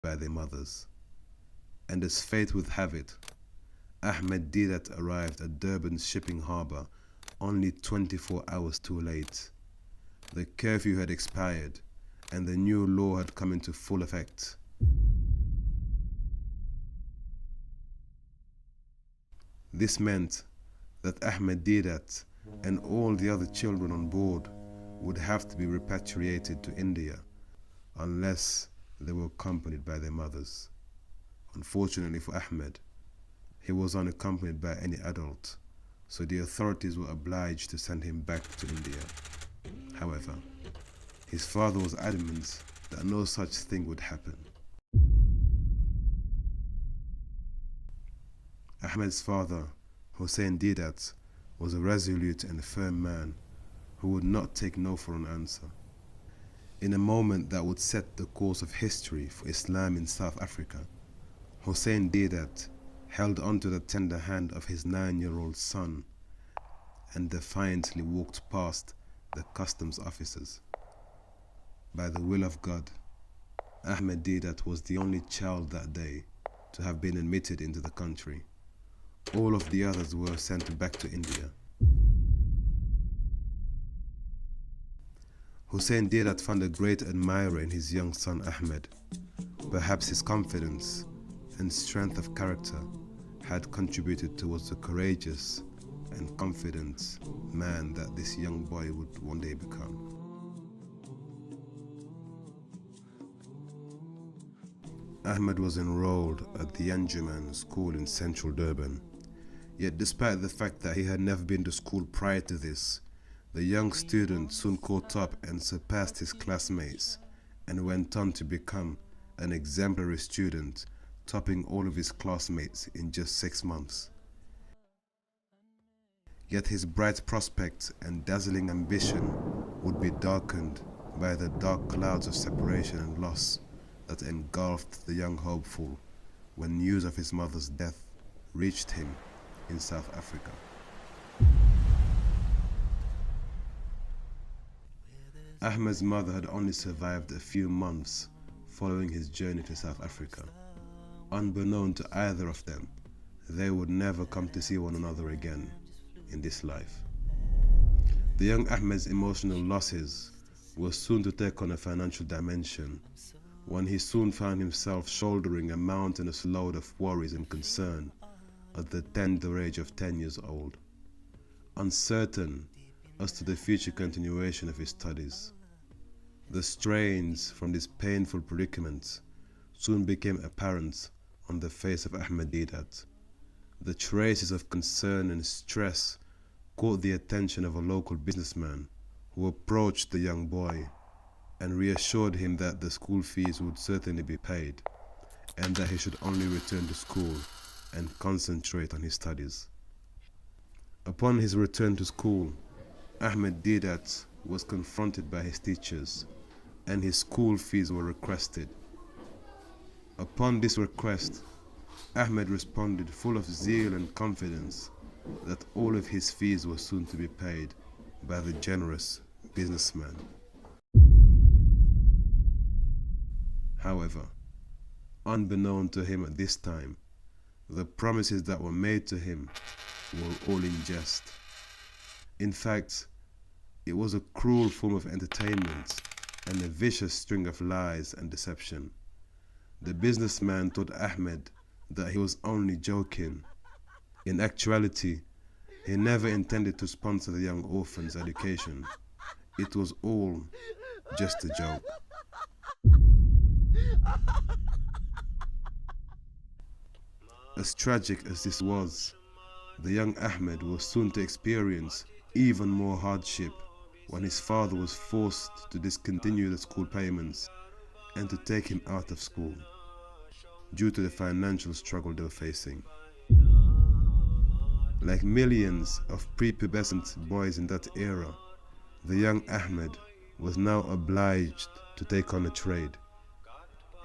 by their mothers. And as fate would have it, Ahmed Deedat arrived at Durban's shipping harbour only 24 hours too late. The curfew had expired and the new law had come into full effect. This meant that Ahmed Deedat and all the other children on board would have to be repatriated to India unless they were accompanied by their mothers. Unfortunately for Ahmed, he was unaccompanied by any adult, so the authorities were obliged to send him back to India. However, his father was adamant that no such thing would happen. Ahmed's father, Hussein Deedat, was a resolute and firm man who would not take no for an answer. In a moment that would set the course of history for Islam in South Africa, Hussein Deedat held onto the tender hand of his 9-year-old son and defiantly walked past the customs officers. By the will of God, Ahmed Deedat was the only child that day to have been admitted into the country. All of the others were sent back to India. Hussein Deedat found a great admirer in his young son Ahmed. Perhaps his confidence and strength of character had contributed towards the courageous and confident man that this young boy would one day become. Ahmed was enrolled at the Anjuman school in central Durban. Yet despite the fact that he had never been to school prior to this, the young student soon caught up and surpassed his classmates and went on to become an exemplary student, topping all of his classmates in just 6 months. Yet his bright prospects and dazzling ambition would be darkened by the dark clouds of separation and loss that engulfed the young hopeful when news of his mother's death reached him in South Africa. Ahmed's mother had only survived a few months following his journey to South Africa. Unbeknown to either of them, they would never come to see one another again in this life. The young Ahmed's emotional losses were soon to take on a financial dimension when he soon found himself shouldering a mountainous load of worries and concern at the tender age of 10 years old. Uncertain as to the future continuation of his studies, the strains from this painful predicament soon became apparent on the face of Ahmed Deedat. The traces of concern and stress caught the attention of a local businessman who approached the young boy and reassured him that the school fees would certainly be paid and that he should only return to school and concentrate on his studies. Upon his return to school, Ahmed Deedat was confronted by his teachers and his school fees were requested. Upon this request, Ahmed responded full of zeal and confidence that all of his fees were soon to be paid by the generous businessman. However, unbeknown to him at this time, the promises that were made to him were all in jest. In fact, it was a cruel form of entertainment and a vicious string of lies and deception. The businessman told Ahmed that he was only joking. In actuality, he never intended to sponsor the young orphan's education. It was all just a joke. As tragic as this was, the young Ahmed was soon to experience even more hardship when his father was forced to discontinue the school payments and to take him out of school due to the financial struggle they were facing. Like millions of prepubescent boys in that era, the young Ahmed was now obliged to take on a trade.